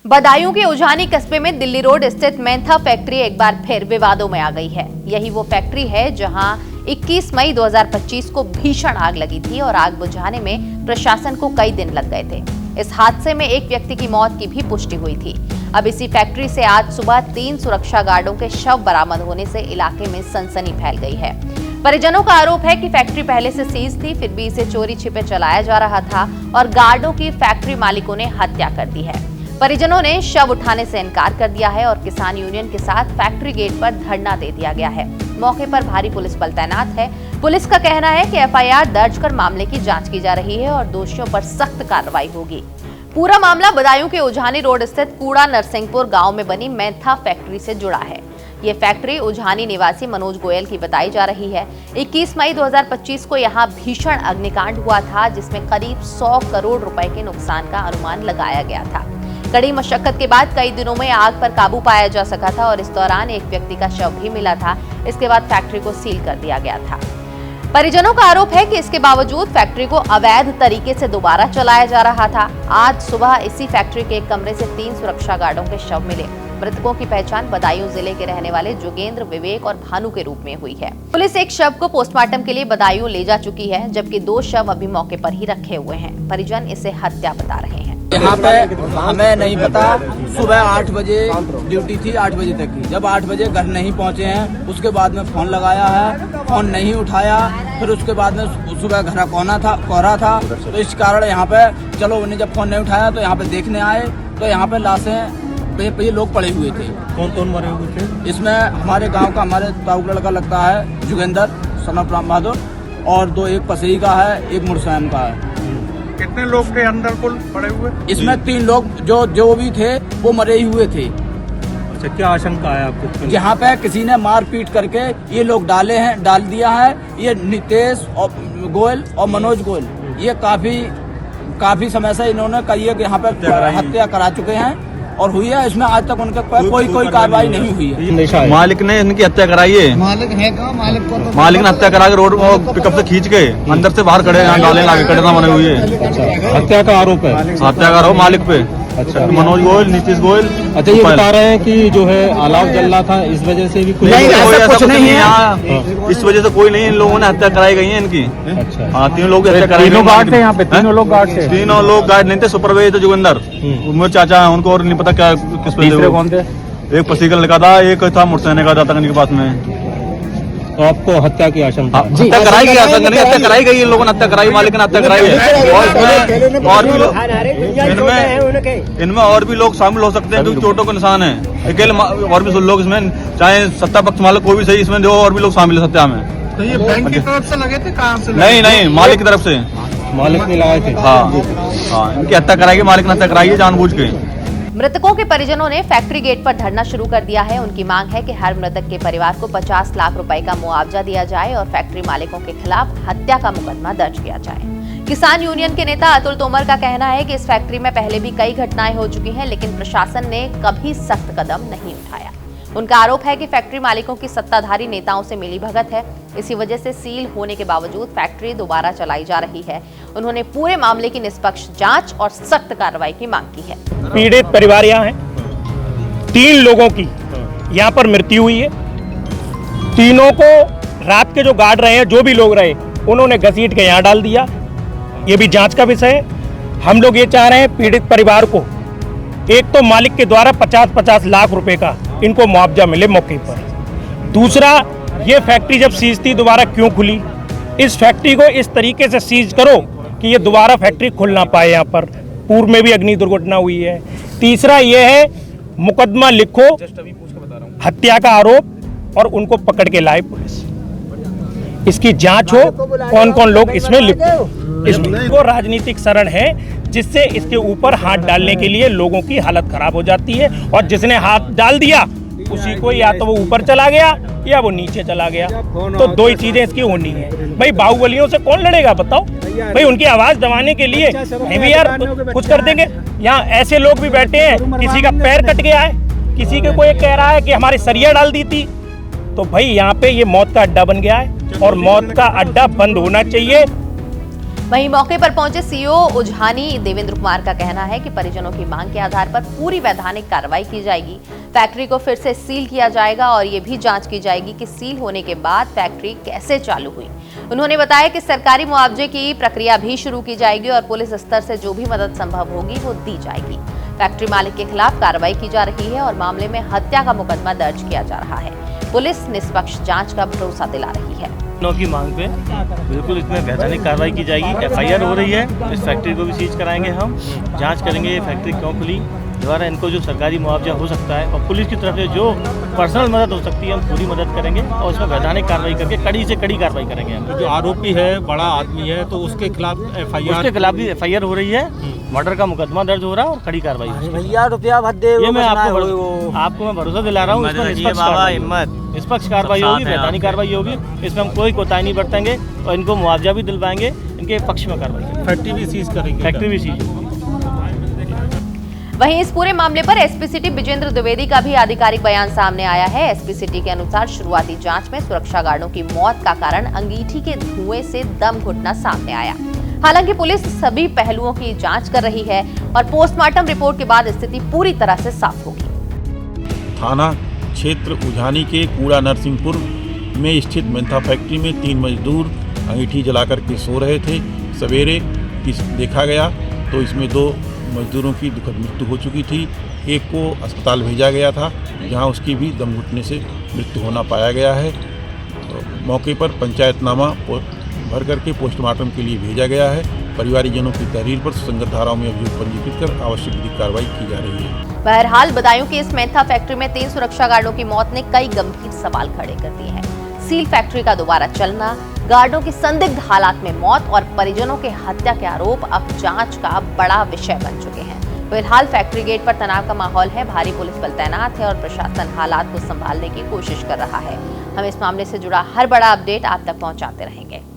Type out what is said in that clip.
बदायूं के उजानी कस्बे में दिल्ली रोड स्थित मेंथा फैक्ट्री एक बार फिर विवादों में आ गई है। यही वो फैक्ट्री है जहां 21 मई 2025 को भीषण आग लगी थी और आग बुझाने में प्रशासन को कई दिन लग गए थे। इस हादसे में एक व्यक्ति की मौत की भी पुष्टि हुई थी। अब इसी फैक्ट्री से आज सुबह 3 सुरक्षा गार्डों के शव बरामद होने से इलाके में सनसनी फैल गई है। परिजनों का आरोप है कि फैक्ट्री पहले से सीज थी, फिर भी इसे चोरी छिपे चलाया जा रहा था और गार्डों की फैक्ट्री मालिकों ने हत्या कर दी है। परिजनों ने शव उठाने से इनकार कर दिया है और किसान यूनियन के साथ फैक्ट्री गेट पर धरना दे दिया गया है। मौके पर भारी पुलिस बल तैनात है। पुलिस का कहना है कि एफआईआर दर्ज कर मामले की जांच की जा रही है और दोषियों पर सख्त कार्रवाई होगी। पूरा मामला बदायूं के उजानी रोड स्थित कूड़ा नरसिंहपुर गांव में बनी मेंथा फैक्ट्री से जुड़ा है। ये फैक्ट्री उजानी निवासी मनोज गोयल की बताई जा रही है। 21 मई 2025 को यहाँ भीषण अग्निकांड हुआ था, जिसमें करीब 100 करोड़ रुपए के नुकसान का अनुमान लगाया गया था। कड़ी मशक्कत के बाद कई दिनों में आग पर काबू पाया जा सका था और इस दौरान एक व्यक्ति का शव भी मिला था। इसके बाद फैक्ट्री को सील कर दिया गया था। परिजनों का आरोप है कि इसके बावजूद फैक्ट्री को अवैध तरीके से दोबारा चलाया जा रहा था। आज सुबह इसी फैक्ट्री के एक कमरे से 3 सुरक्षा गार्डों के शव मिले। मृतकों की पहचान बदायूं जिले के रहने वाले जोगेंद्र, विवेक और भानु के रूप में हुई है। पुलिस एक शव को पोस्टमार्टम के लिए बदायूं ले जा चुकी है, जबकि 2 शव अभी मौके पर ही रखे हुए हैं। परिजन इसे हत्या बता रहे हैं। यहाँ पे हमें नहीं पता, सुबह 8 बजे ड्यूटी थी, 8 बजे तक की। जब 8 बजे घर नहीं पहुँचे हैं, उसके बाद में फोन लगाया है, फोन नहीं उठाया। फिर उसके बाद में सुबह घर कोहरा था, तो इस कारण यहाँ पे चलो उन्हें जब फोन नहीं उठाया तो यहाँ पे देखने आए तो यहाँ पे लाशें ये लोग पड़े हुए थे। कौन कौन मरे हुए थे? इसमें हमारे गांव का, हमारे ताऊ लड़का लगता है जोगेंद्र सन ऑफ राम बहादुर, और 2 एक पसरी का है, एक मुरसैन का है। कितने लोग थे अंदर कुल पड़े हुए? इसमें 3 लोग जो भी थे वो मरे ही हुए थे। अच्छा, क्या आशंका है आपको? यहाँ पे किसी ने मार पीट करके ये लोग डाल दिया है। ये नितेश और गोयल और मनोज गोयल, ये काफी समय से इन्होंने कही है कि यहाँ पे हत्या करा चुके हैं और हुई है। इसमें आज तक उनके कोई कार्रवाई नहीं हुई है। मालिक ने इनकी हत्या कराई है। मालिक है का मालिक ने हत्या करा के रोड पिकअप से खींच के अंदर से बाहर खड़े डाले लाके कटना बने हुई है। हत्या का आरोप है? हत्या का आरोप मालिक पे। अच्छा, मनोज गोयल, नीतीश गोयल। अच्छा, ये बता रहे हैं कि जो है अलाव जल रहा था, इस वजह से भी कुछ नहीं है। इस वजह से कोई नहीं, इन लोगों ने हत्या कराई गई है इनकी। अच्छा, हाँ, 3 लोग हत्या कराई। तीनों गार्ड थे यहाँ पे? तीनों लोग गार्ड थे? 3 लोग गार्ड नहीं थे। सुपरवाइजर जोगेंद्र, मेरे चाचा है, उनको और नहीं पता क्या किस पे। कौन थे? एक पसी का लड़का था, एक था मुरसैन का जाता के पास में। तो आपको हत्या की आशंका? हत्या कराई गई, हत्या कराई गई, इन लोगों ने हत्या कराई, मालिक ने हत्या कराई है। और भी लोग इनमें और भी लोग शामिल हो सकते हैं, क्योंकि चोटों के निशान है। अकेले और भी लोग इसमें, चाहे सत्ता पक्ष मालिक कोई भी सही, इसमें जो और भी लोग शामिल है हत्या में। तो ये बैंक की तरफ से लगे थे? कहाँ से? नहीं, मालिक की तरफ से। मालिक ने लगाए थे? हाँ, इनकी हत्या कराई, मालिक ने हत्या कराई है जानबूझ के। मृतकों के परिजनों ने फैक्ट्री गेट पर धरना शुरू कर दिया है। उनकी मांग है कि हर मृतक के परिवार को 50 लाख रुपए का मुआवजा दिया जाए और फैक्ट्री मालिकों के खिलाफ हत्या का मुकदमा दर्ज किया जाए। किसान यूनियन के नेता अतुल तोमर का कहना है कि इस फैक्ट्री में पहले भी कई घटनाएं हो चुकी हैं, लेकिन प्रशासन ने कभी सख्त कदम नहीं उठाया। उनका आरोप है कि फैक्ट्री मालिकों की सत्ताधारी नेताओं से मिलीभगत है। इसी वजह से सील होने के बावजूद फैक्ट्री दोबारा चलाई जा रही है। उन्होंने पूरे मामले की निष्पक्ष जांच और सख्त कार्रवाई की मांग की है। पीड़ित परिवार यहाँ हैं। 3 लोगों की यहाँ पर मृत्यु हुई है। तीनों को रात के जो गार्ड रहे हैं, जो भी लोग रहे, उन्होंने घसीट के यहाँ डाल दिया। ये भी जांच का विषय है। हम लोग ये चाह रहे हैं पीड़ित परिवार को एक तो मालिक के द्वारा 50-50 लाख रुपए का इनको मुआवजा मिले मौके पर। दूसरा, ये फैक्ट्री जब सीज थी दोबारा क्यों खुली? इस फैक्ट्री को इस तरीके से सीज करो कि ये दोबारा फैक्ट्री खुल ना पाए। यहाँ पर पूर्व में भी अग्नि दुर्घटना हुई है। तीसरा ये है, मुकदमा लिखो, हत्या का आरोप, और उनको पकड़ के लाए पुलिस। इसकी जांच हो, कौन कौन लोग इसमें लिप्त। इसको राजनीतिक शरण है, जिससे इसके ऊपर हाथ डालने के लिए लोगों की हालत खराब हो जाती है, और जिसने हाथ डाल दिया उसी को या तो वो ऊपर चला गया या वो नीचे चला गया। तो 2 ही चीजें इसकी होनी है। भाई, बाहुबलियों से कौन लड़ेगा बताओ? भाई, उनकी आवाज दबाने के लिए भी यार कुछ कर देंगे। यहाँ ऐसे लोग भी बैठे हैं, किसी का पैर कट गया है, किसी के कोई कह रहा है कि हमारी सरिया डाल दी थी। तो भाई, यहाँ पे ये मौत का अड्डा बन गया है और मौत का अड्डा बंद होना चाहिए। वहीं मौके पर पहुंचे सीईओ उझानी देवेंद्र कुमार का कहना है कि परिजनों की मांग के आधार पर पूरी वैधानिक कार्रवाई की जाएगी। फैक्ट्री को फिर से सील किया जाएगा और ये भी जांच की जाएगी कि सील होने के बाद फैक्ट्री कैसे चालू हुई। उन्होंने बताया कि सरकारी मुआवजे की प्रक्रिया भी शुरू की जाएगी और पुलिस स्तर से जो भी मदद संभव होगी वो दी जाएगी। फैक्ट्री मालिक के खिलाफ कार्रवाई की जा रही है और मामले में हत्या का मुकदमा दर्ज किया जा रहा है। पुलिस निष्पक्ष जांच का भरोसा दिला रही है। की मांग पे बिल्कुल इसमें वैधानिक कार्रवाई की जाएगी। एफआईआर हो रही है, इस फैक्ट्री को भी सीज कराएंगे हम, जांच करेंगे ये फैक्ट्री क्यों खुली, द्वारा इनको जो सरकारी मुआवजा हो सकता है और पुलिस की तरफ से जो पर्सनल मदद हो सकती है हम पूरी मदद करेंगे और उसमें वैधानिक कार्रवाई करके कड़ी से कड़ी कार्रवाई करेंगे हम। जो आरोपी है बड़ा आदमी है तो उसके खिलाफ भी एफआईआर हो रही है, मर्डर का मुकदमा दर्ज हो रहा है और कड़ी कार्रवाई। भैया रुपया भद्दे ये मैं आपको मैं भरोसा दिला रहा हूँ, निष्पक्ष कार्रवाई होगी, वैधानिक कार्रवाई होगी, इसमें हम कोई कोताही नहीं बरतेंगे और इनको मुआवजा भी दिलवाएंगे, इनके पक्ष में कार्रवाई। फैक्ट्री भी सीज करेंगे। फैक्ट्री भी सीज। वहीं इस पूरे मामले पर एसपी सिटी विजेंद्र द्विवेदी का भी आधिकारिक बयान सामने आया है। एसपी सिटी के अनुसार शुरुआती जांच में सुरक्षा गार्डों की मौत का कारण अंगीठी के धुएं से दम घुटना सामने आया। हालांकि पुलिस सभी पहलुओं की जांच कर रही है और पोस्टमार्टम रिपोर्ट के बाद स्थिति पूरी तरह से साफ होगी। थाना क्षेत्र उझानी के कूड़ा नरसिंहपुर में स्थित मेंथा फैक्ट्री में 3 मजदूर अंगीठी जलाकर के सो रहे थे। सवेरे देखा गया तो इसमें 2 मजदूरों की दुखद मृत्यु हो चुकी थी। एक को अस्पताल भेजा गया था जहां उसकी भी दम घुटने से मृत्यु होना पाया गया है। मौके पर पंचायतनामा भर करके पोस्टमार्टम के लिए भेजा गया है। परिवारजनों की तहरीर पर सुसंगत धाराओं में अभियोग पंजीकृत कर आवश्यक विधिक कार्रवाई की जा रही है। बहरहाल बदायूं की इस मेंथा फैक्ट्री में 3 सुरक्षा गार्डों की मौत ने कई गंभीर सवाल खड़े कर दिए हैं। सील फैक्ट्री का दोबारा चलना, गार्डों की संदिग्ध हालात में मौत और परिजनों के हत्या के आरोप अब जांच का बड़ा विषय बन चुके हैं। फिलहाल फैक्ट्री गेट पर तनाव का माहौल है, भारी पुलिस बल तैनात है और प्रशासन हालात को संभालने की कोशिश कर रहा है। हम इस मामले से जुड़ा हर बड़ा अपडेट आप तक पहुंचाते रहेंगे।